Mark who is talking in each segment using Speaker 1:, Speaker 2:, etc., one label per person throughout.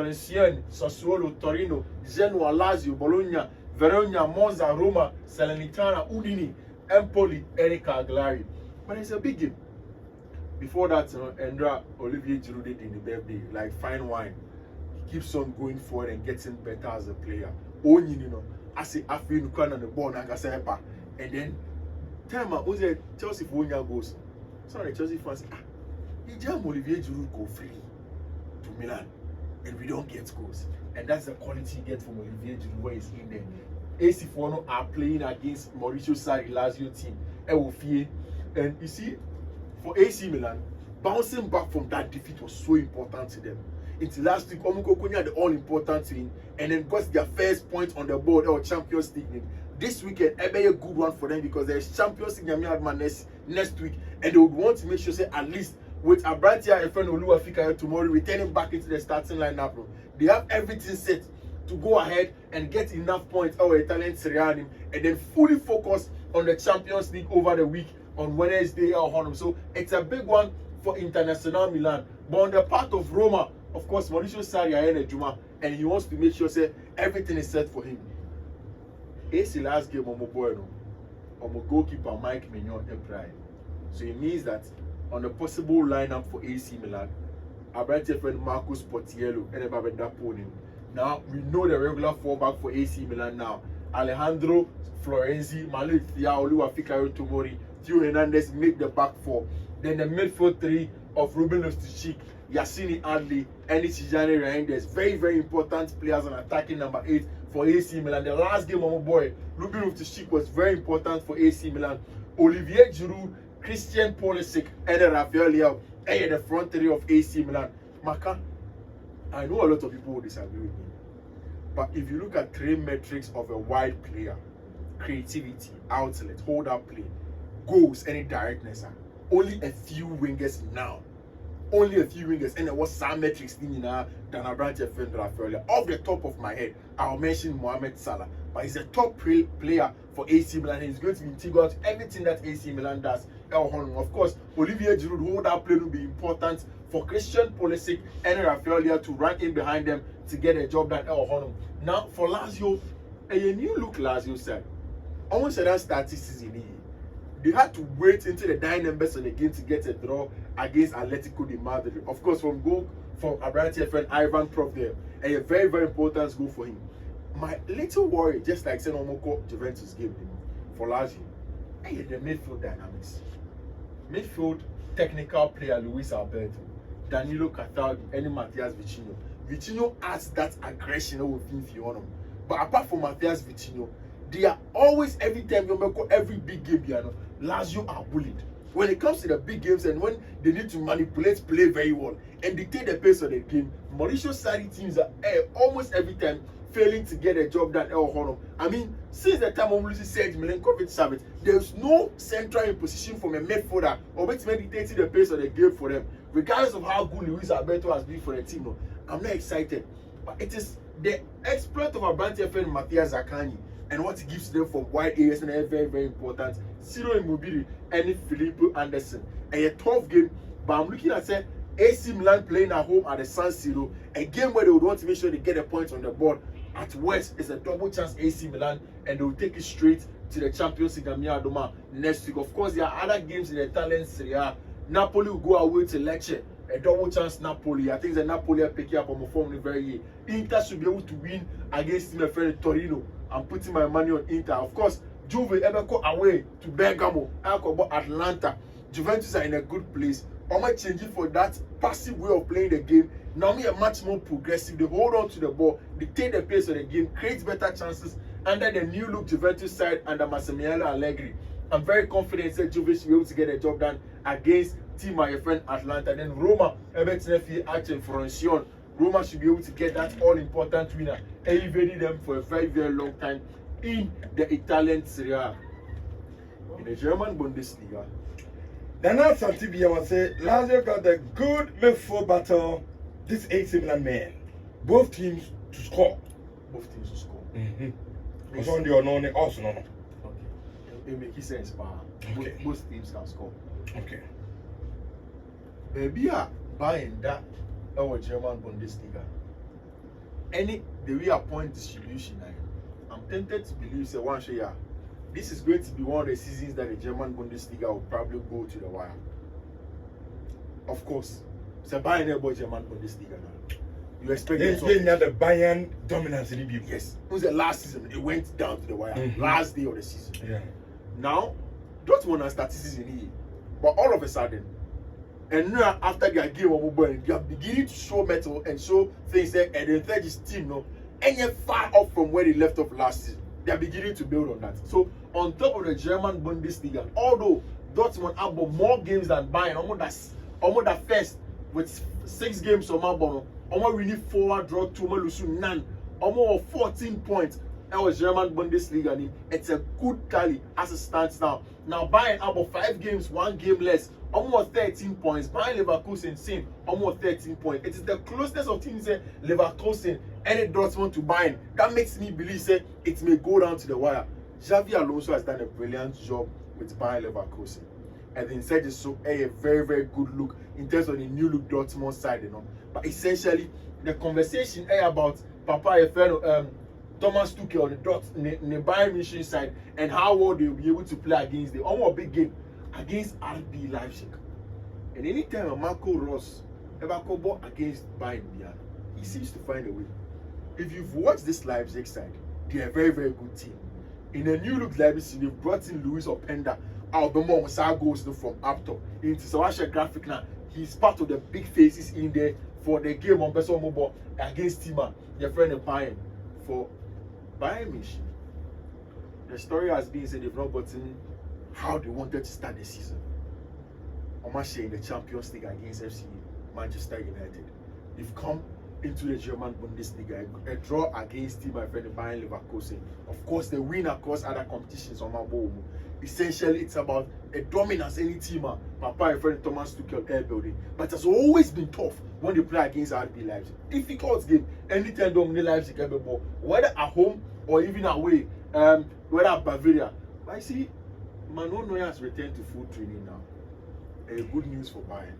Speaker 1: Valenciennes, Sassuolo, Torino, Genoa, Lazio, Bologna, Verona, Monza, Roma, Salernitana, Udine, Empoli, Eric Cagliari. But it's a big game. Before that, Endra Olivier Giroud did in the birthday, like fine wine. He keeps on going forward and getting better as a player. I say I feel you can on the ball and then time I was Chelsea for 1 year goes. So the Chelsea fans he jam Olivier Giroud go free to Milan and we don't get goals. And that's the quality you get from Olivier Giroud where he's in there. AC Fono are playing against Mauricio Sarri Lazio team. And you see, for AC Milan, bouncing back from that defeat was so important to them. Until last week, Omuko had the all-important win and then got their first point on the board or Champions League. This weekend, it'll be a good one for them because there's Champions League next week, and they would want to make sure, say, at least with Abrantia and friend Oluwafika tomorrow returning back into the starting lineup, they have everything set to go ahead and get enough points our Italian Serie A and then fully focus on the Champions League over the week on Wednesday or Honor. So it's a big one for International Milan. But on the part of Roma, of course, Mauricio Sarri is Juma, and he wants to make sure say everything is set for him. AC last game on my goalkeeper Mike Mignon and Pride. So it means that on the possible lineup for AC Milan, Abrantia friend Marcus Portiello and Babendaponi. Now we know the regular fallback for AC Milan now. Alejandro Florenzi, Malik Thiaw, Oluwafika Tomori, Theo Hernandez make the back four. Then the midfield three of Ruben Loftus-Cheek, Yassini Adli, and Tijani Reinders. Very, very important players on attacking number 8 for AC Milan. The last game of my boy, Ruben Loftus-Cheek was very important for AC Milan. Olivier Giroud, Christian Pulisic, and Rafael Leao, and the front three of AC Milan. Maka, I know a lot of people will disagree with me. But if you look at 3 metrics of a wide player, creativity, outlet, hold-up play, goals, any directness, only a few wingers now. Only a few wingers. And there was some metrics than Abrantia friend Rafael. Off the top of my head, I'll mention Mohamed Salah. But he's a top player for AC Milan. He's going to be integral to everything that AC Milan does. Of course, Olivier Giroud hold-up play will be important for Christian Pulisic and Rafael Leao to run in behind them to get a job done. Now, for Lazio, a new look Lazio said. Almost said that statistics in here. They had to wait until the dying numbers on the game to get a draw against Atletico de Madrid. Of course, from Abrantia friend Ivan Prof there. And a very, very important goal for him. My little worry, just like saying Omoko Juventus game for Lazio, the midfield dynamics. Midfield technical player Luis Alberto, Danilo Cataldi, and Matthias Vicino. Vicino adds that aggression over Fiifi-Manfred. But apart from Matthias Vicino, they are always, every time you make every big game, Lazio are bullied. When it comes to the big games and when they need to manipulate play very well and dictate the pace of the game, Mauricio Sarri teams are almost every time failing to get a job done. I mean, since the time of Lucy said Milenkovic-Savic, there's no central in position from a midfielder or which dictating the pace of the game for them. Regardless of how good Luis Alberto has been for the team, I'm not excited. But it is the exploit of Abrantia friend Matthias Zaccagni and what he gives them from wide areas and very, very important. Ciro Immobile and Filippo Anderson. And a tough game, but I'm looking at say AC Milan playing at home at the San Siro, a game where they would want to make sure they get a point on the board. At West, it's a double chance AC Milan, and they will take it straight to the Champions League next week. Of course, there are other games in the Italian Serie A. Napoli will go away to Lecce, a double chance Napoli. I think the Napoli are picking up on the form very year. Inter should be able to win against my friend Torino. I'm putting my money on Inter. Of course, Juve ever go away to Bergamo, Atlanta. Juventus are in a good place. I'm not changing for that passive way of playing the game. Now me are much more progressive. They hold on to the ball, dictate the pace of the game, create better chances under the new look Juventus side under Massimiliano Allegri. I'm very confident that Juve should be able to get a job done against team my friend Atlanta. Then Roma, Froncione. Roma should be able to get that all-important winner, elevating them for a very, very long time in the Italian Serie A. In the German Bundesliga.
Speaker 2: Then that's something I want to say. Lazio got a good midfield battle. This AC Milan man. Both teams to score.
Speaker 1: Both teams to score.
Speaker 2: It's on the unknown also no.
Speaker 1: Okay. It makes sense, but
Speaker 2: okay.
Speaker 1: Both teams can score.
Speaker 2: Okay.
Speaker 1: Maybe buying that our German Bundesliga. the way a point distribution, I'm tempted to believe say one share. This is going to be one of the seasons that the German Bundesliga will probably go to the wire. Of course, it's a Bayern about German Bundesliga now. You expect
Speaker 2: the Bayern dominance in the
Speaker 1: yes. It was the last season. It went down to the wire. Last day of the season.
Speaker 2: Yeah.
Speaker 1: Now, Dortmund has started season here, but all of a sudden, and now after their game of mobile, they are beginning to show metal and show things that and the third is team no, and yet far off from where they left off last season. They are beginning to build on that. So on top of the German Bundesliga, although Dortmund have more games than Bayern, almost that first with 6 games on Mabon, almost really 4 draw 2 lose none, almost 14 points. That was German Bundesliga. It's a good tally as it stands now. Now Bayern about 5 games, 1 game less, almost 13 points. Bayern Leverkusen same, almost 13 points. It is the closest of teams Leverkusen and Dortmund to Bayern. That makes me believe say it may go down to the wire. Xavi Alonso has done a brilliant job with Bayern Leverkusen. And then said it's so a very, very good look in terms of the new look Dortmund side, you know. But essentially the conversation about Papa Efeno, Thomas Tuchel on the Bayern Munich side and how well they will be able to play against the almost big game against RB Leipzig. And anytime Marco Rose ever come ball against Bayern Munich, he seems to find a way. If you've watched this Leipzig side, they are a very, very good team. In a new look Leipzig, they've brought in Luis Openda out the more goes from up top. Into Sawasha graphic now. He's part of the big faces in there for the game on Person Mobile against Tima, their friend of Bayern. For Bayern Munich, the story has been said they've not gotten how they wanted to start the season. Omashe in the Champions League against FC Manchester United. They've come into the German Bundesliga, a draw against team my friend Bayern Leverkusen. Of course, they win across other competitions on my bowl. Essentially, it's about a dominance any team. Papa and friend Thomas Tuchel air building, but it has always been tough when they play against RB Leipzig. Difficult game. Anytime dominate Leipzig ever ball, whether at home or even away. Whether at Bavaria. But I see, Manuel Neuer has returned to full training now. Good news for Bayern.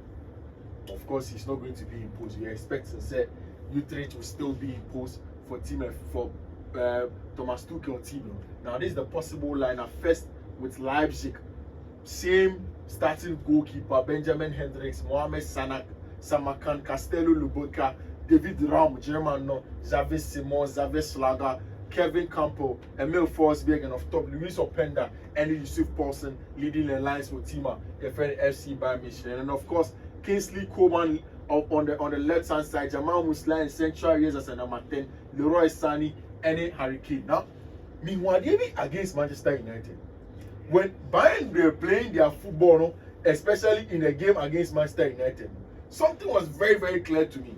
Speaker 1: Of course, he's not going to be imposed. We expect to say Utrecht will still be imposed for team for Thomas Tuchel team. Now this is the possible lineup. First with Leipzig, same starting goalkeeper Benjamin Hendricks, Mohamed Sanak, Samakan, Castello Luboka, David Raum, German, Xavi Simons, Xavi Schlager, Kevin Campbell, Emil Forsberg, and off top Luis Openda and Yusuf Paulsen leading the lines for Tima, their friend FC Bayern Munich, and of course Kingsley Coman on the left hand side, Jamal Musiala in central areas as a number 10, Leroy Sani, and Harry Kane. Now, meanwhile, against Manchester United, when Bayern were playing their football, especially in the game against Manchester United, something was very, very clear to me.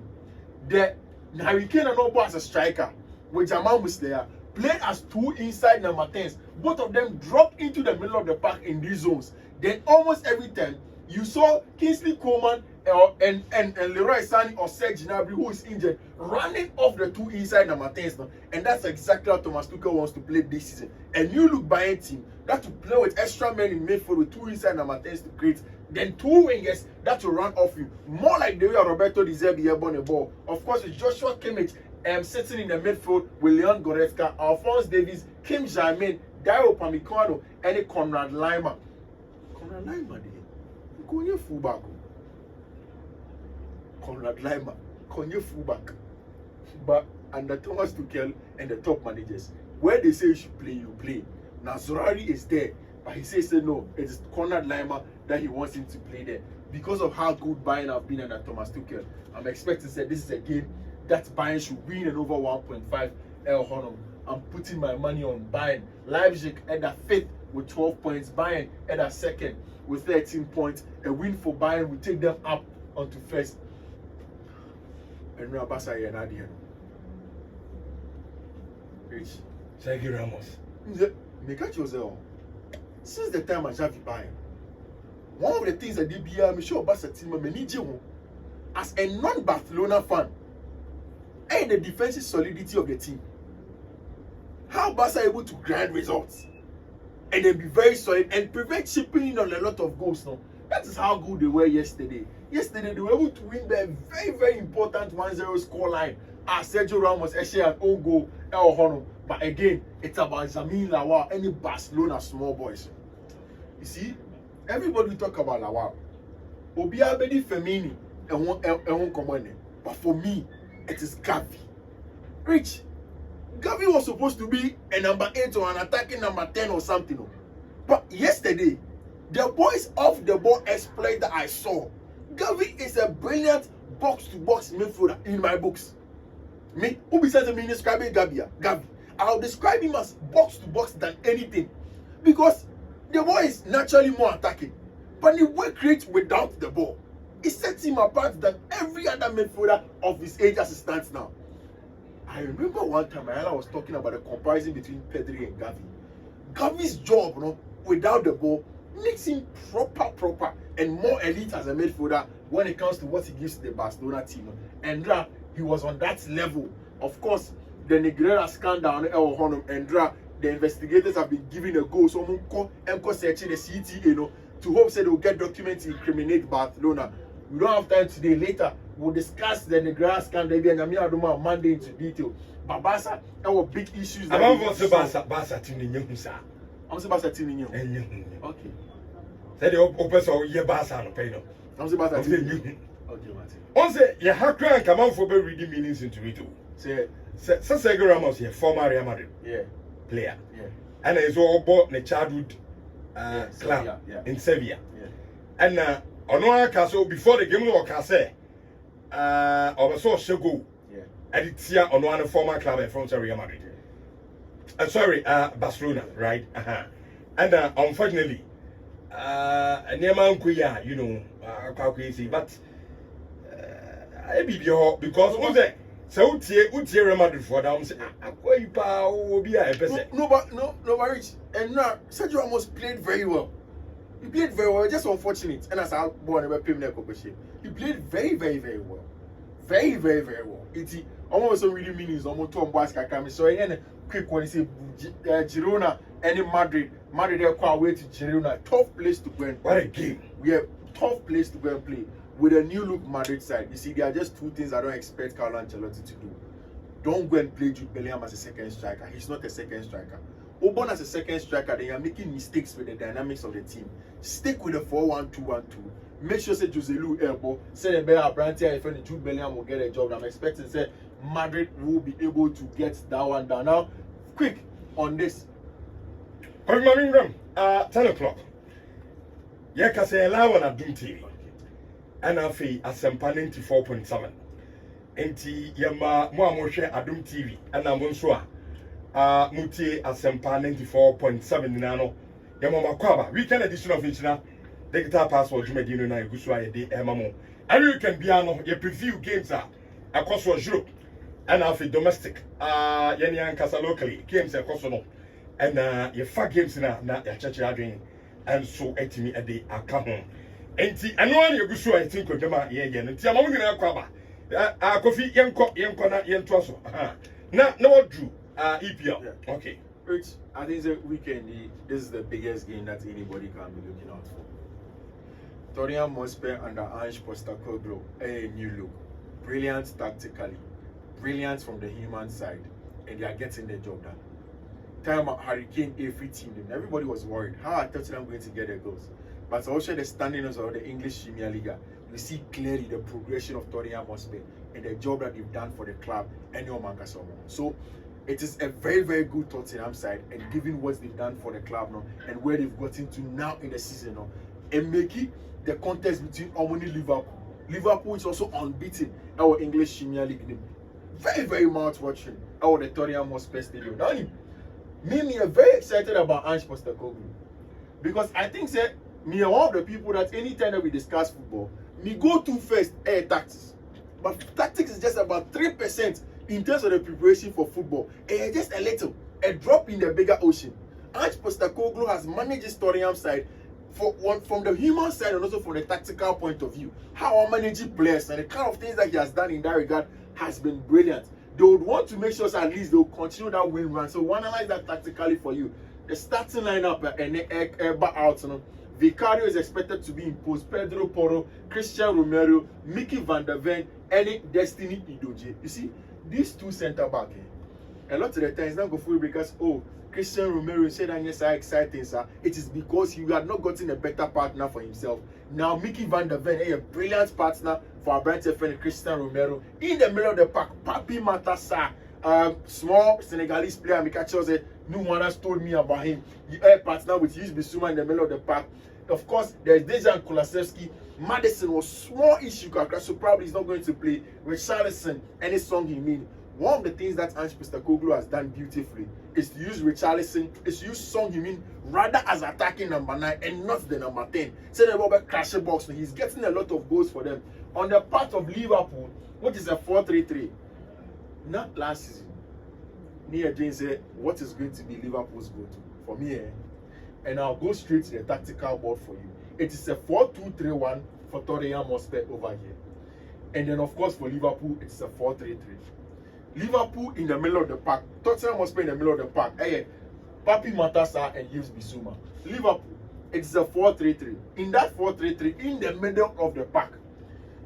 Speaker 1: The Harry Kane and Obo as a striker, with Jamal Musiala played as 2 inside number 10s. Both of them dropped into the middle of the park in these zones. Then almost every time you saw Kingsley Coman and Leroy Sani or Serge Gnabry, who is injured, running off the 2 inside number 10s now. And that's exactly how Thomas Tuchel wants to play this season. And you look Bayern team that to play with extra men in midfield with 2 inside number 10s to create, then 2 wingers that will run off you. More like the way Roberto Di Zerbi on the ball. Of course, with Joshua Kimmich sitting in the midfield with Leon Goretzka, Alphonse Davies, Kim Jamin, Dario Pamecano, and Konrad Laimer. Konrad Laimer, Konye fullback. Konrad Laimer, Konye fullback. But under Thomas Tuchel and the top managers, where they say you should play, you play. Now Zorari is there, but he says no, it is Konrad Laimer that he wants him to play there. Because of how good Bayern have been under Thomas Tuchel, I'm expecting to say this is a game that Bayern should win and over 1.5 L Honor. I'm putting my money on Bayern. Leipzig at the 5th with 12 points. Bayern at the 2nd with 13 points. A win for Bayern will take them up onto 1st. And Rabasa Yanadian. Rich.
Speaker 2: Sergio Ramos.
Speaker 1: Since the time I Xavi Bayern, one of the things that did be I'm sure Barca team as a non-Barcelona fan, and the defensive solidity of the team. How Barca able to grind results and then be very solid and prevent chipping in on a lot of goals now. That is how good they were yesterday. Yesterday they were able to win by a very, very important 1-0 scoreline Sergio Ramos an own goal El Hono. But again, it's about Zamin Lawal, any Barcelona small boys. You see, everybody talk about Lawal. Obia Bedi Femini and one command. But for me, it is Gavi. Rich. Gavi was supposed to be a number 8 or an attacking number 10 or something. But yesterday, the boys off the ball exploit that I saw. Gavi is a brilliant box-to-box midfielder in my books. Me, who besides me describing Gavi? I'll describe him as box-to-box than anything. Because the boy is naturally more attacking. But he work great without the ball. It sets him apart than every other midfielder of his age as it stands now. I remember one time Ayala was talking about the comparison between Pedri and Gavi. Gavi's job, without the ball, makes him proper and more elite as a midfielder when it comes to what he gives to the Barcelona team. And he was on that level. Of course, the Negreira scandal and the investigators have been giving a go. So I'm searching the CTA, to hope that they'll get documents to incriminate Barcelona. We don't have time today. Later, we'll discuss the Negreira scandal and on Monday into detail. But Barca, there were big issues.
Speaker 2: I'm going to Barca team in you, sir.
Speaker 1: I'm saying Barca team in you. Okay.
Speaker 2: Say the open so you Barca no pay no.
Speaker 1: I'm saying Barca team in you. Okay, Martin.
Speaker 2: On say you have to come out for be reading meanings into it too.
Speaker 1: Say
Speaker 2: Sergio Ramos here, former Real Madrid player.
Speaker 1: Yeah.
Speaker 2: And he's all bought the childhood club in Sevilla.
Speaker 1: Yeah.
Speaker 2: And on castle before the game of Case, oversaw Shego.
Speaker 1: Yeah.
Speaker 2: And it's here on one former club from Real Madrid. Barcelona, right? And unfortunately, Neman Kuya, but I be your because what's that? So Real Madrid for them say,
Speaker 1: no, but Rich, and now Sergio Ramos played very well. He played very well, just unfortunate. And as I born about Premier League, he played very well. Very well. It's almost really means almost Tom Boaska. So again, quick one is Girona and Madrid. Madrid are quite away to Girona. Tough place to go and
Speaker 2: what a game.
Speaker 1: We have tough place to go and play with a new look Madrid side. You see, there are just two things I don't expect Carlo Ancelotti to do. Don't go and play Jude Bellingham as a second striker. He's not a second striker. Oban as a second striker, then you're making mistakes with the dynamics of the team. Stick with the 4-1-2-1-2. Make sure say Jose Lu elbow. Say the better Brantia if any Jude Bellingham will get a job. I'm expecting say Madrid will be able to get that one down. Now, quick on this.
Speaker 2: 10 o'clock. Yeah, because I allow on a Doom TV. And I feel a Sempa 94.7. And Yama Moamoshe Adum TV. And I'm Monsua. Muti Asempa 94.7 Nano. Yama Kwaba. Weekend edition of Inchina. The guitar password Jumedino na Guswa de Emamo. And you can be on your preview games across Europe. And I feel domestic. Yanyan Casa locally. Games across no. And your fat games na your church are doing. And so etimi a day I come home. Enti ano ya gusu I think kodema ye nti amamu nyina kwaba kofi yenko na yento so na what drew EPL. Okay,
Speaker 1: Rich, I think the weekend this is the biggest game that anybody can be looking out for. Tottenham Hotspur under Ange Postecoglou, a new look, brilliant tactically, brilliant from the human side, and they are getting the job done. Time Hurricane every team, everybody was worried. How are Tottenham going to get their goals? But also the standings of the English Premier League, you see clearly the progression of Tottenham Hotspur and the job that they've done for the club and your Manchester. So it is a very good Tottenham side, and given what they've done for the club now and where they've gotten to now in the season now, and making the contest between Omni Liverpool. Liverpool is also unbeaten our English Premier League name. Very mouth watching our the Tottenham Hotspur Stadium. Now, me are very excited about Ange Postecoglou because I think that me are one of the people that anytime that we discuss football, me go to first tactics. But tactics is just about 3% in terms of the preparation for football. Just a drop in the bigger ocean. Ange Postecoglou has managed his Tottenham side from the human side and also from the tactical point of view. How managing players and the kind of things that he has done in that regard has been brilliant. They would want to make sure at least they'll continue that win run. So we'll analyze that tactically for you. The starting lineup and out. Vicario is expected to be imposed. Pedro Porro, Christian Romero, Mickey van der Ven, and Destiny Idoje. You see, these two centre back, a lot of the times not go full because Christian Romero said that yes, exciting, sir. It is because he had not gotten a better partner for himself. Now Mickey van der Ven, a brilliant partner for our brand friend Christian Romero in the middle of the park. Papi Matassa, small Senegalese player, Mika Chose, no one has told me about him. He partner with Yves Bissouma in the middle of the park. Of course, there's Dejan Kulusevski. Madison was small issue, so probably he's not going to play. Richarlison, any song he mean. One of the things that Ange Postecoglou has done beautifully is to use Richarlison, is to use Song Heung-min rather as attacking number 9 and not the number 10. Say the Robert crash box, he's getting a lot of goals for them. On the part of Liverpool, which is a 4-3-3, not last season. Nia Jane said, what is going to be Liverpool's go-to? For me, and I'll go straight to the tactical board for you. It is a 4-2-3-1 for Tottenham Hotspur over here. And then, of course, for Liverpool, it's a 4-3-3. Liverpool in the middle of the park. Tottenham Hotspur in the middle of the park. Papi Matassa and Yves Bissouma. Liverpool, it's a 4-3-3. In that 4-3-3, in the middle of the park,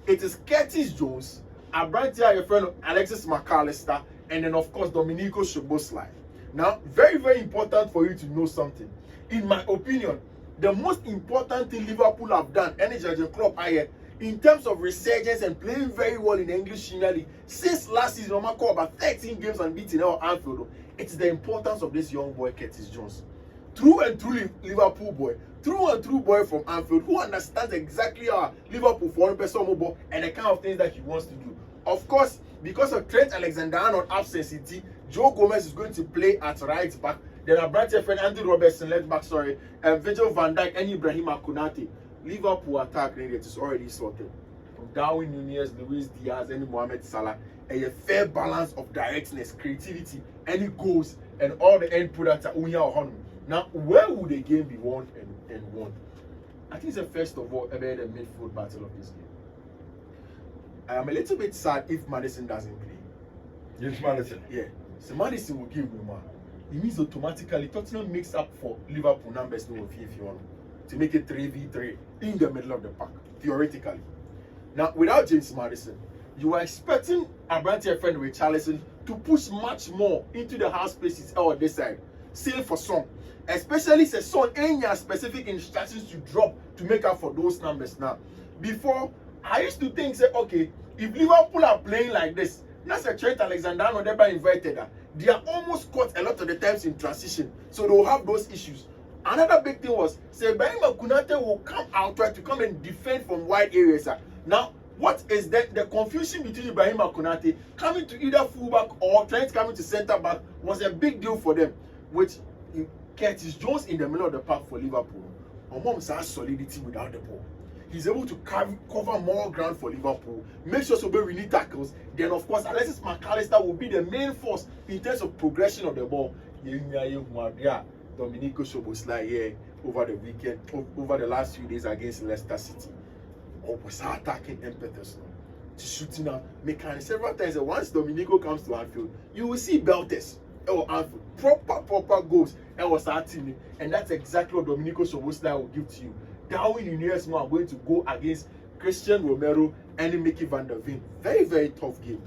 Speaker 1: it is Curtis Jones, Abrantia, your friend Alexis McAllister, and then, of course, Domenico Szoboszlai. Now, very, very important for you to know something. In my opinion, the most important thing Liverpool have done, any Jurgen Klopp, in terms of resurgence and playing very well in the English Premier League since last season, about 13 games unbeaten at Anfield, it's the importance of this young boy Curtis Jones. True and true Liverpool boy, true and true boy from Anfield, who understands exactly how Liverpool foreign person mobile and the kind of things that he wants to do. Of course, because of Trent Alexander-Arnold absence, Joe Gomez is going to play at right back. Then our brand friend Andy Robertson left back, Virgil van Dijk and Ibrahima Konate. Liverpool attack rate is already sorted. From Darwin Nunez, Luis Diaz, and Mohamed Salah. A fair balance of directness, creativity, any goals, and all the end products are on. Now, where would the game be won and won? I think it's first of all about the midfield battle of this game. I am a little bit sad if Madison doesn't play.
Speaker 2: Yes, Madison.
Speaker 1: Yeah. So Madison will give me more. It means automatically Tottenham makes up for Liverpool numbers no Fiifi-Manfred to make it 3v3 in the middle of the park, theoretically. Now, without James Madison, you are expecting Abrantia friend Richarlison to push much more into the half spaces on this side. Same for Son. Especially since Son any specific instructions to drop to make up for those numbers now. Before, I used to think, say, okay, if Liverpool are playing like this, that's a Trent Alexander-Arnold never invited her. They are almost caught a lot of the times in transition, so they'll have those issues. Another big thing was, say, Ibrahima Konate will come out, try to come and defend from wide areas. Now, what is that? The confusion between Ibrahima Konate coming to either fullback or Trent coming to centre back was a big deal for them. Which Curtis Jones in the middle of the park for Liverpool, Omom has solidity without the ball. He's able to cover more ground for Liverpool, make sure so we need tackles. Then, of course, Alexis McAllister will be the main force in terms of progression of the ball. Domenico Szoboszlai over the weekend, over the last few days against Leicester City. Was attacking impetus to shooting out, making several times. Once Domenico comes to Anfield, you will see belters. Anfield, proper goals. Was our team, and that's exactly what Domenico Szoboszlai will give to you. Darwin Nunez are going to go against Christian Romero and Mickey van der Ven. Very, very tough game.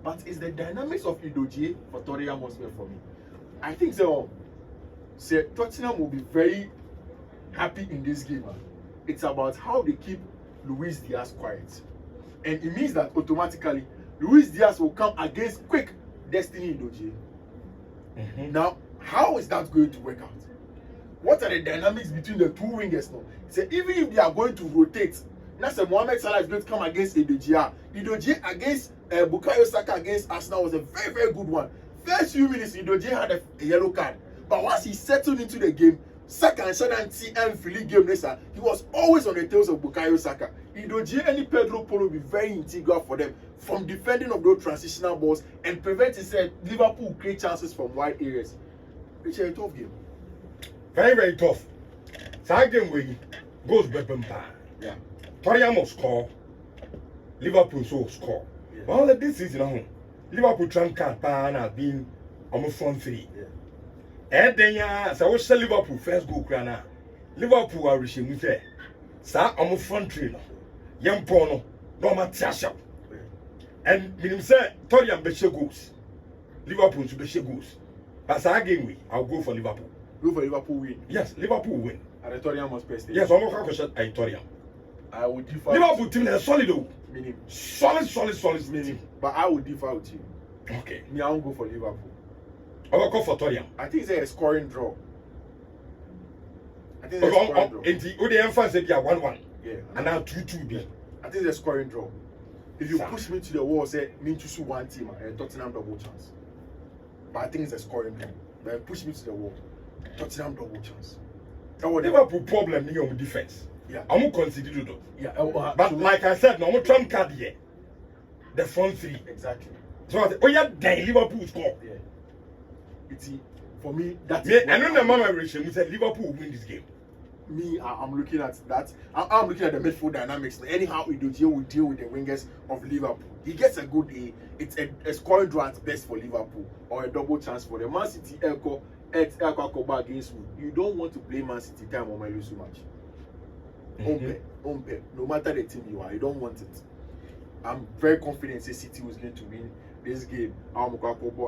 Speaker 1: But it's the dynamics of Idogie for Tottenham Hotspur for me. I think so. Tottenham will be very happy in this game. It's about how they keep Luis Diaz quiet. And it means that automatically Luis Diaz will come against quick Destiny Idogie. Now, how is that going to work out? What are the dynamics between the two wingers now? So even if they are going to rotate, now Mohamed Salah is going to come against Idogie. Idogie against Bukayo Saka against Arsenal was a very, very good one. First few minutes, Idogie had a yellow card. But once he settled into the game, Saka and Shananti and Philly game he was always on the tails of Bukayo Saka. Idogie and Pedro Porro will be very integral for them from defending of those transitional balls and preventing Liverpool create chances from wide areas. Which is a tough game.
Speaker 2: Very, very tough. Second game goes Bepempa.
Speaker 1: Yeah.
Speaker 2: Tottenham will score. Liverpool so score.
Speaker 1: Yeah.
Speaker 2: Well, this season, Liverpool trump card has been on front three.
Speaker 1: Yeah.
Speaker 2: And then, so we say Liverpool first goal, Krana. Liverpool are reaching with it. Sir, on front three. Young Pono, no Matiasha. And minimum say Torian Beshe goals. Liverpool to Beshe goals. But our game we, I'll go for Liverpool.
Speaker 1: Go for Liverpool win.
Speaker 2: Yes, Liverpool win.
Speaker 1: And the Torian must best.
Speaker 2: Yes, I'm not going to Torian.
Speaker 1: I would differ.
Speaker 2: Liverpool team is solid though.
Speaker 1: Meaning.
Speaker 2: Solid
Speaker 1: Meaning. But I would differ with you.
Speaker 2: Okay.
Speaker 1: Me, I won't go for Liverpool.
Speaker 2: I will go for Torian.
Speaker 1: I think it's a scoring draw. I think it's a scoring draw.
Speaker 2: And the emphasis is 1-1.
Speaker 1: Yeah.
Speaker 2: And now 2-2 be.
Speaker 1: I think it's a scoring draw. If you
Speaker 2: Sir.
Speaker 1: push me to the wall, say me choose one team, Tottenham double chance. But I think it's a scoring draw. But if you push me to the wall, Tottenham double chance.
Speaker 2: Liverpool problem near on defense.
Speaker 1: Yeah.
Speaker 2: I'm going to consider it.
Speaker 1: Yeah.
Speaker 2: But like I said, no, I'm trump card here. The front three.
Speaker 1: Exactly.
Speaker 2: So I say, oh yeah, then Liverpool score.
Speaker 1: Yeah. It's for me. That's
Speaker 2: Me, I know the mama relation. We said Liverpool will win this game.
Speaker 1: Me, I'm looking at that. I'm looking at the midfield dynamics. Anyhow, we deal with the wingers of Liverpool. He gets a good day. It's a scoring draw at best for Liverpool or a double chance for the Man City. Echo against you. You don't want to play Man City time or lose too much. No matter the team you are, you don't want it. I'm very confident that City was going to win this game. I'm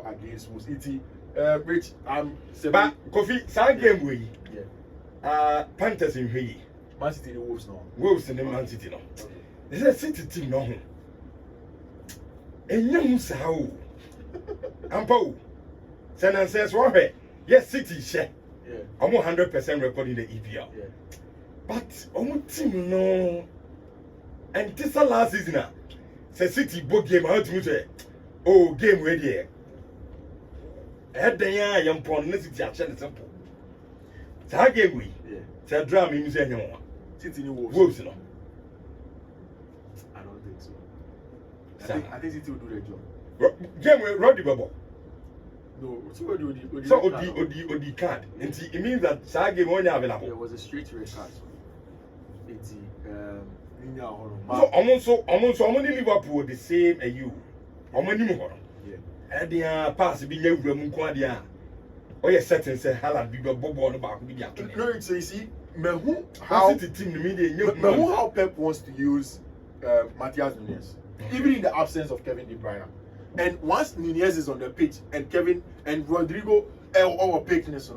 Speaker 1: against City. Rich,
Speaker 2: but Kofi, side game we.
Speaker 1: Yeah.
Speaker 2: Panthers in here.
Speaker 1: Man City the Wolves now.
Speaker 2: Wolves in the Man City now. This is a City team now. And young sao. Ampo. San says one way. Yes, City share.
Speaker 1: Yeah.
Speaker 2: I'm 100% recording the EPL.
Speaker 1: Yeah.
Speaker 2: But our team no. And this last season, say City book game out to say, oh game ready. Head there, young pon City action simple. That game we.
Speaker 1: Yeah.
Speaker 2: Say drama means anyone.
Speaker 1: City the Wolves.
Speaker 2: Wolves no.
Speaker 1: I don't think so. I think City will do their job.
Speaker 2: Game with Roddy Babo.
Speaker 1: No, so what do you
Speaker 2: So Odi card. And it means that that game only available.
Speaker 1: There was a straight red card. It's
Speaker 2: So I'm only Liverpool the same as you. I'm only more. Yeah. And the pass be new room quadia. Oh yes, certain say Haaland be bobo on the back be there.
Speaker 1: No, so you see, how
Speaker 2: the team the media
Speaker 1: how Pep wants to use Matthias Nunes, even in the absence of Kevin De Bruyne. And once Nunez is on the pitch and Kevin and Rodrigo or Pickness,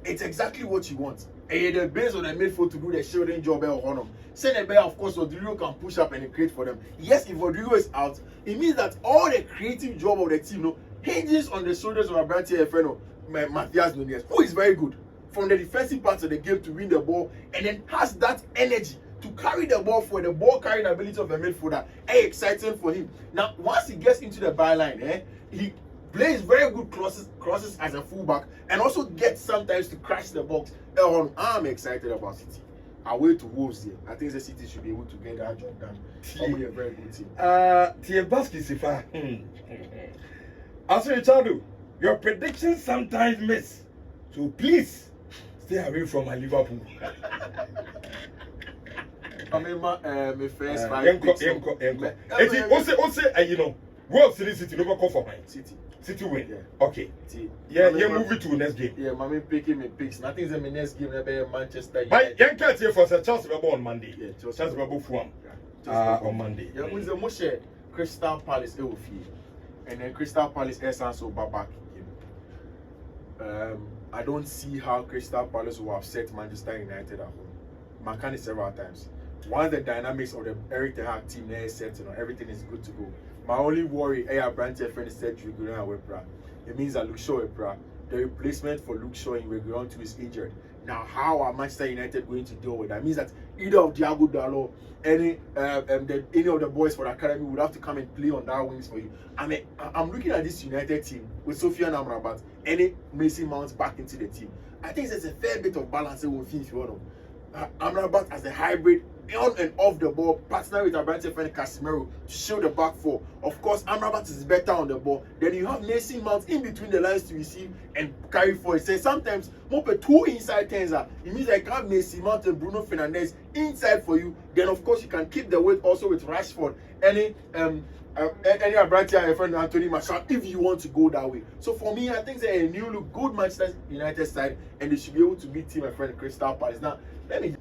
Speaker 1: it's exactly what you want. And the base on the midfield to do the shielding job on them. Send a bear, of course, Rodrigo can push up and create for them. Yes, if Rodrigo is out, it means that all the creative job of the team hinges on the shoulders of Abrante Efreno, Matthias Nunes, who is very good from the defensive part of the game to win the ball and then has that energy to carry the ball for the ball carrying ability of the midfielder. Exciting for him. Now, once he gets into the byline, he plays very good crosses as a fullback and also gets sometimes to crash the box. I'm excited about City. Away to Wolves here. I think the City should be able to get that job done. Probably a very good team.
Speaker 2: Tia Basky Sifa. Also, Richardo, your predictions sometimes miss. So please stay away from my Liverpool.
Speaker 1: I remember my first 5 picks.
Speaker 2: You know, Wolves City never call for mine. City win.
Speaker 1: Yeah.
Speaker 2: Okay. Yeah, move it to the next game.
Speaker 1: Yeah, my picking my picks. Nothing's in my next game. Never Manchester.
Speaker 2: But young cat here for Chelsea on Monday.
Speaker 1: Yeah,
Speaker 2: Chelsea Fulham. On Monday.
Speaker 1: Yeah, with the Moshe Crystal Palace and then Crystal Palace also back. I don't see how Crystal Palace will upset Manchester United at home. Makani several times. Once the dynamics of the Eric Ten Hag team is set, everything is good to go. My only worry, Brandt friend said Reguilon and Webra. It means that Luke Shaw Webra, the replacement for Luke Shaw in Reguilon 2 is injured. Now, how are Manchester United going to deal with that? It means that either of Thiago Dalot, any of the boys for the academy would have to come and play on that wings for you. I mean, I'm looking at this United team with Sofiane Amrabat, any Mason Mount back into the team. I think there's a fair bit of balance with Fiifi-Manfred. Amrabat as a hybrid on and off the ball, partner with Abrante friend Casemiro to show the back four. Of course, Amrabat is better on the ball. Then you have Mason Mount in between the lines to receive and carry forward. So sometimes more per 2 inside tens. It means I can have Mason Mount and Bruno Fernandes inside for you. Then of course you can keep the weight also with Rashford. Any Abrante friend Anthony Martial if you want to go that way. So for me, I think they're a new look, good Manchester United side, and they should be able to beat team my friend Crystal Palace. Now let me